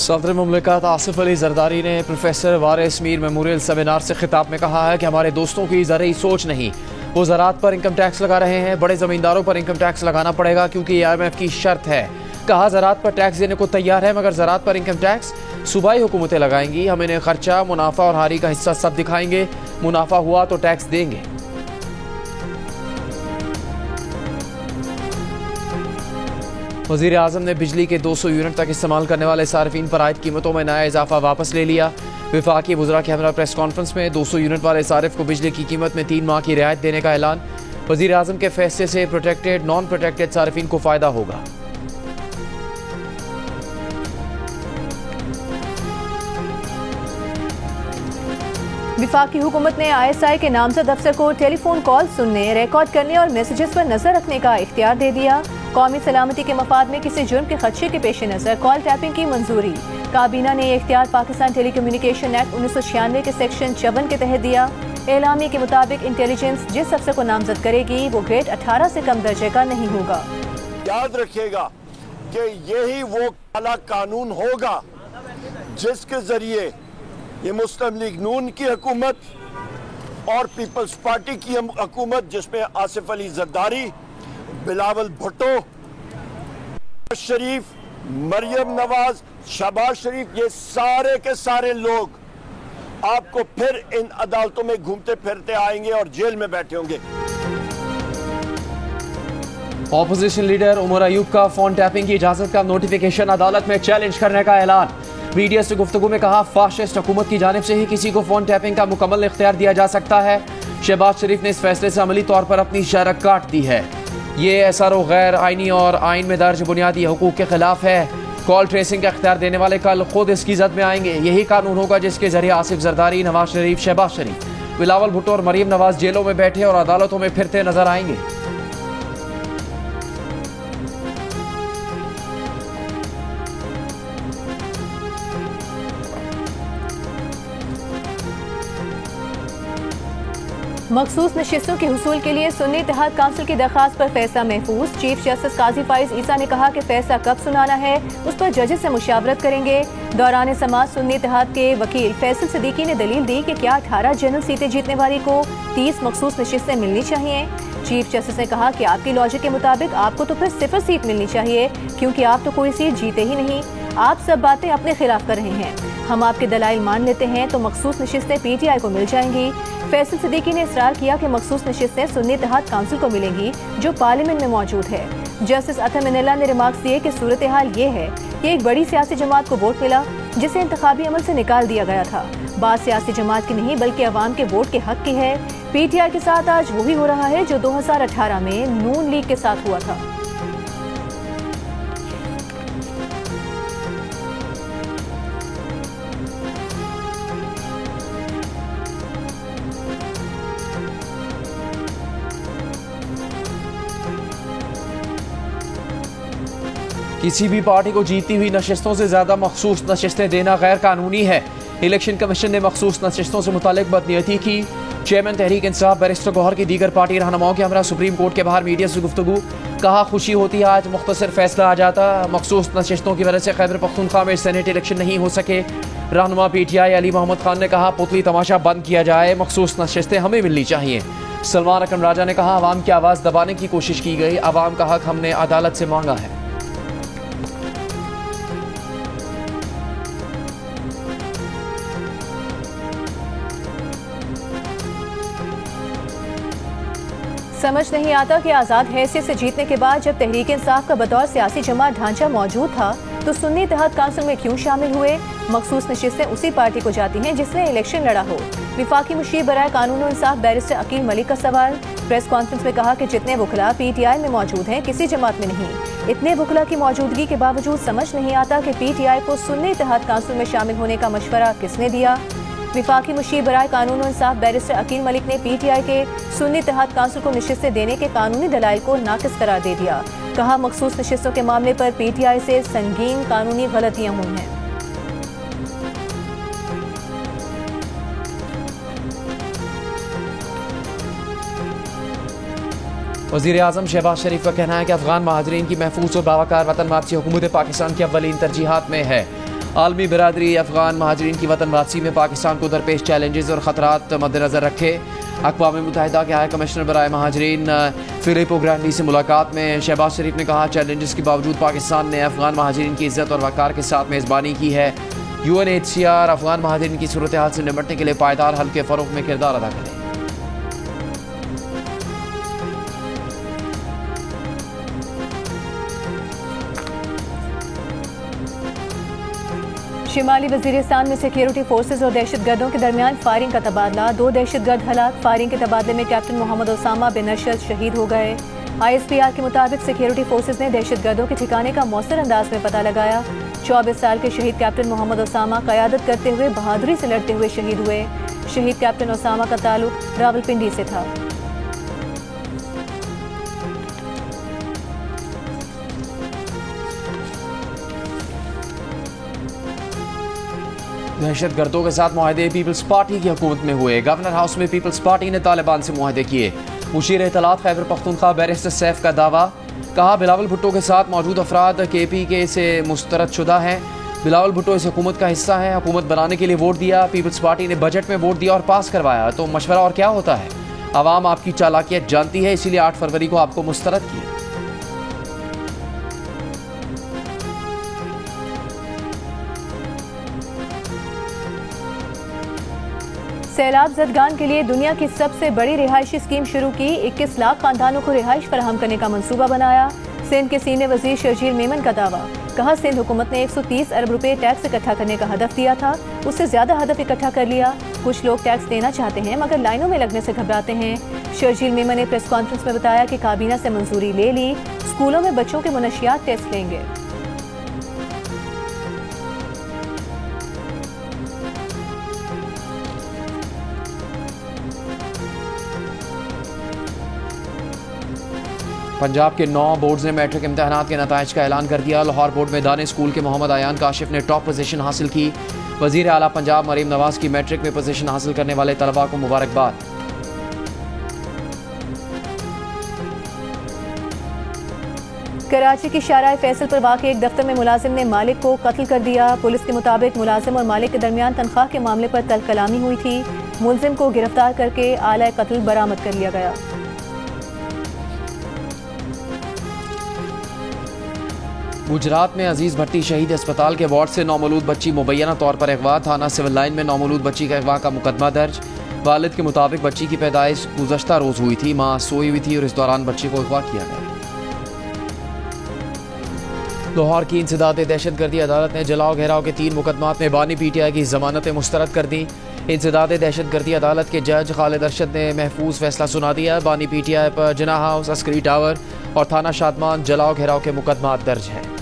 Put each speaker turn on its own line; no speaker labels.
सदर मुमलिकत आसिफ अली जरदारी ने प्रोफेसर वारिस Mir memorial seminar से खिताब में कहा है कि हमारे दोस्तों की ज़रूरी सोच नहीं, वो ज़राअत पर इनकम टैक्स लगा रहे हैं। बड़े ज़मींदारों पर इनकम टैक्स लगाना पड़ेगा क्योंकि IMF की शर्त है। कहा ज़राअत पर टैक्स देने को तैयार है मगर ज़राअत पर इनकम टैक्स सूबाई हुकूमतें लगाएंगी। हम इन्हें खर्चा, मुनाफा और हारी का हिस्सा सब दिखाएंगे। मुनाफा हुआ तो टैक्स देंगे। वज़ीर आज़म ने बिजली के 200 यूनिट तक इस्तेमाल करने वाले सार्फिन पर आयद कीमतों में नया इजाफा वापस ले लिया। वफाकी वज़रा के हमरा प्रेस कॉन्फ्रेंस में 200 यूनिट वाले सारिफ को बिजली की कीमत में 3 माह की रियायत देने का ऐलान। वज़ीर आज़म के फैसले से प्रोटेक्टेड नॉन प्रोटेक्टेड सार्फिन को फ़ायदा होगा।
वफाकी हुकूमत ने ISI के नामजद अफसर को टेलीफोन कॉल सुनने, रिकॉर्ड करने और मैसेजेस पर नजर रखने का इख्तियार दे दिया। कौमी सलामती के मफाद में किसी जुर्म के खदशे के पेश नज़र कॉल टैपिंग की मंजूरी। काबीना ने यह इख्तियार पाकिस्तान टेलीकम्युनिकेशन एक्ट 1996 के सेक्शन 54 के तहत दिया। एलामी के मुताबिक इंटेलिजेंस जिस अफसर को नामजद करेगी वो ग्रेड 18 से कम दर्जे का नहीं होगा।
याद रखिएगा कि यही वो काला कानून होगा जिसके जरिए ये मुस्लिम लीग नून की हुकूमत और पीपल्स पार्टी की हुकूमत, जिसमें आसिफ अली जरदारी, बिलावल भुट्टो शरीफ, मरियम नवाज, शहबाज शरीफ, ये सारे के सारे लोग आपको फिर इन अदालतों में घूमते फिरते आएंगे और जेल में बैठे होंगे।
ऑपोजिशन लीडर उमर अयूब का फोन टैपिंग की इजाजत का नोटिफिकेशन अदालत में चैलेंज करने का ऐलान। मीडिया से गुफ्तगू में कहा, फाशिस्ट हुकूमत की जानिब से ही किसी को फोन टैपिंग का मुकम्मल इख्तियार दिया जा सकता है। शहबाज शरीफ ने इस फैसले से अमली तौर पर अपनी शरक काट दी है। ये SRO गैर आइनी और आइन में दर्ज बुनियादी हुकूक के खिलाफ है। कॉल ट्रेसिंग का इख्तियार देने वाले कल खुद इसकी जद में आएंगे। यही कानून होगा जिसके जरिए आसिफ जरदारी, नवाज शरीफ, शहबाज शरीफ, बिलावल भुट्टो और मरियम नवाज जेलों में बैठे और अदालतों में फिरते नजर आएंगे।
मखसूस नशिस्तों के हुसूल के लिए सुन्नी इत्तेहाद काउंसिल की दरखास्त पर फैसला महफूज। चीफ जस्टिस काजी फाइज ईसा ने कहा कि फैसला कब सुनाना है उस पर जजेस से मुशावरत करेंगे। दौरान समाज सुन्नी इत्तेहाद के वकील फैसल सदीकी ने दलील दी कि क्या 18 जनरल सीटें जीतने वाली को 30 मखसूस नशिस्तें मिलनी चाहिए। चीफ जस्टिस ने कहा कि आपकी लॉजिक के मुताबिक आपको तो फिर 0 सीट मिलनी चाहिए क्योंकि आप तो कोई सीट जीते ही नहीं। आप सब बातें अपने खिलाफ कर रहे हैं। हम आपके दलाइल मान लेते हैं तो मखसूस नशिस्तें PTI को मिल जाएंगी। फैसल सदीकी ने इसरार किया कि मखसूस नशिस्तें सुन्नी इत्तेहाद काउंसिल को मिलेंगी जो पार्लियामेंट में मौजूद है। जस्टिस अतम मिनल्ला ने रिमार्क्स दिए कि सूरत हाल ये है कि एक बड़ी सियासी जमात को वोट मिला जिसे इंतखाबी अमल से निकाल दिया गया था। बात सियासी जमात की नहीं बल्कि अवाम के वोट के हक की है। PTI के साथ आज वही हो रहा है जो 2018 में नून लीग के साथ हुआ था।
किसी भी पार्टी को जीती हुई नशिस्तों से ज्यादा मखसूस नशिस्तें देना गैर कानूनी है। इलेक्शन कमीशन ने मखसूस नशिस्तों से मुतालिक बदनीयती की। चेयरमैन तहरीक इंसाफ बैरिस्टर गौहर की दीगर पार्टी रहनुमाओं के हमरा सुप्रीम कोर्ट के बाहर मीडिया से गुफ्तगू। कहा, खुशी होती है आज मुख्तसर फैसला आ जाता। मखसूस नशिस्तों की वजह से खैबर पख्तूनख्वा में सेनेट इलेक्शन नहीं हो सके। रहनुमा PTI अली मोहम्मद खान ने कहा, पुतली तमाशा बंद किया जाए, मखसूस नशिस्तें हमें मिलनी चाहिए। सलमान अकरम राजा ने कहा, अवाम की आवाज़ दबाने की कोशिश की गई, अवाम का हक हमने अदालत से मांगा है।
समझ नहीं आता कि आज़ाद हैसियत से जीतने के बाद जब तहरीक इंसाफ का बतौर सियासी जमात ढांचा मौजूद था तो सुन्नी इत्तेहाद काउंसिल में क्यों शामिल हुए। मखसूस नशिस्तें उसी पार्टी को जाती हैं जिसने इलेक्शन लड़ा हो। विफाकी मुशीर बराए कानून और इंसाफ बैरिस्टर अकील मलिक का सवाल। प्रेस कॉन्फ्रेंस में कहा कि जितने वकला PTI में मौजूद हैं किसी जमात में नहीं। इतने वकला की मौजूदगी के बावजूद समझ नहीं आता कि PTI को सुन्नी इत्तेहाद काउंसिल में शामिल होने का मशवरा किसने दिया। विफाकी मुशीर बराए कानून और इंसाफ बैरिस्टर अकील मलिक ने PTI के सुन्नी इत्तेहाद काउंसिल को नशिस्तें देने के कानूनी दलाइल को नाकिस करार दे दिया। कहा, मखसूस नशिस्तों के मामले पर PTI से संगीन कानूनी गलतियां हुई हैं।
वज़ीर आज़म शहबाज शरीफ का कहना है कि अफगान महाजरीन की महफूज और बावकार वतन वापसी हुकूमत पाकिस्तान की अव्वलीन तरजीहात में है। आलमी बिरादरी अफगान महाजरीन की वतन वापसी में पाकिस्तान को दरपेश चैलेंजेस और ख़तरात मद्देनज़र रखे। अक़वाम मुत्तहिदा के हाई कमिश्नर बराए महाजरीन फिलिपो ग्रांडी से मुलाकात में शहबाज शरीफ ने कहा, चैलेंजेस के बावजूद पाकिस्तान ने अफगान महाजरीन की इज़्ज़त और वक़ार के साथ मेज़बानी की है। UNHCR अफगान महाजरीन की सूरत हाल से निपटने के लिए पायदार हल के फ़रोग़ में किरदार अदा करें।
शिमाली वजीरिस्तान में सिक्योरिटी फोर्सेज और दहशतगर्दों के दरमियान फायरिंग का तबादला। 2 दहशतगर्द हलाक। फायरिंग के तबादले में कैप्टन मोहम्मद ओसामा बिन अरशद शहीद हो गए। ISPR के मुताबिक सिक्योरिटी फोर्सेज ने दहशतगर्दों के ठिकाने का मौसर अंदाज में पता लगाया। 24 साल के शहीद कैप्टन मोहम्मद ओसामा क़यादत करते हुए बहादुरी से लड़ते हुए शहीद हुए। शहीद कैप्टन ओसामा का ताल्लुक रावलपिंडी से था।
दहशत गर्दों के साथ मुआहदे पीपल्स पार्टी की हुकूमत में हुए। गवर्नर हाउस में पीपल्स पार्टी ने तालिबान से मुआहदे किए। मुशीर इत्तलात खैबर पख्तूनख्वा बैरिस्टर सैफ का दावा। कहा, बिलावल भुट्टो के साथ मौजूद अफराद KPK से मुस्तरद शुदा हैं। बिलावल भुट्टो इस हुकूमत का हिस्सा है। हुकूमत बनाने के लिए वोट दिया। पीपल्स पार्टी ने बजट में वोट दिया और पास करवाया, तो मशवरा और क्या होता है। आवाम आपकी चालाकियत जानती है, इसीलिए 8 फरवरी को आपको मुस्तरद किया।
सैलाब ज़दगान के लिए दुनिया की सबसे बड़ी रिहायशी स्कीम शुरू की। 21 लाख खानदानों को रिहाइश फराहम करने का मंसूबा बनाया। सिंध के सीनियर वजीर शर्जील मेमन का दावा। कहा, सिंध हुकूमत ने 130 अरब रुपए टैक्स इकट्ठा करने का हदफ दिया था, उससे ज्यादा हदफ इकट्ठा कर लिया। कुछ लोग टैक्स देना चाहते हैं मगर लाइनों में लगने से घबराते हैं। शर्जील मेमन ने प्रेस कॉन्फ्रेंस में बताया कि काबीना से मंजूरी ले ली, स्कूलों में बच्चों के मुनशियात टेस्ट लेंगे।
पंजाब के 9 बोर्ड्स ने मैट्रिक इम्तहानात के नताइज का ऐलान कर दिया। लाहौर बोर्ड में दाने स्कूल के मोहम्मद आयान काशिफ ने टॉप पोजीशन हासिल की। वजीर आला पंजाब मरीम नवाज की मैट्रिक में पोजीशन हासिल करने वाले तलबा को मुबारकबाद।
कराची की शाहराह फैसल पर वाक़ एक दफ्तर में मुलाजिम ने मालिक को कत्ल कर दिया। पुलिस के मुताबिक मुलाजिम और मालिक के दरमियान तनख्वाह के मामले पर तल कलामी हुई थी। मुलजिम को गिरफ्तार करके आला कत्ल बरामद कर लिया गया।
गुजरात में अजीज भट्टी शहीद अस्पताल के वार्ड से नौमौलूद बच्ची मुबैना तौर पर अगवा। थाना सिविल लाइन में नौमौलूद बच्ची का अगवा का मुकदमा दर्ज। वालिद के मुताबिक बच्ची की पैदाइश गुज़श्ता रोज हुई थी। मां सोई हुई थी और इस दौरान बच्ची को अगवा किया गया। लाहौर की इंसदाद दहशतगर्दी अदालत ने जलाओ घेराव के 3 मुकदमात में बानी PTI की जमानतें मुस्तरद कर दी। इंसदाद दहशतगर्दी अदालत के जज खालिद अरशद ने महफूज फैसला सुना दिया। बानी PTI पर जिना हाउस, अस्करी टावर और थाना शादमान जलाओ घेराव के मुकदमात दर्ज हैं।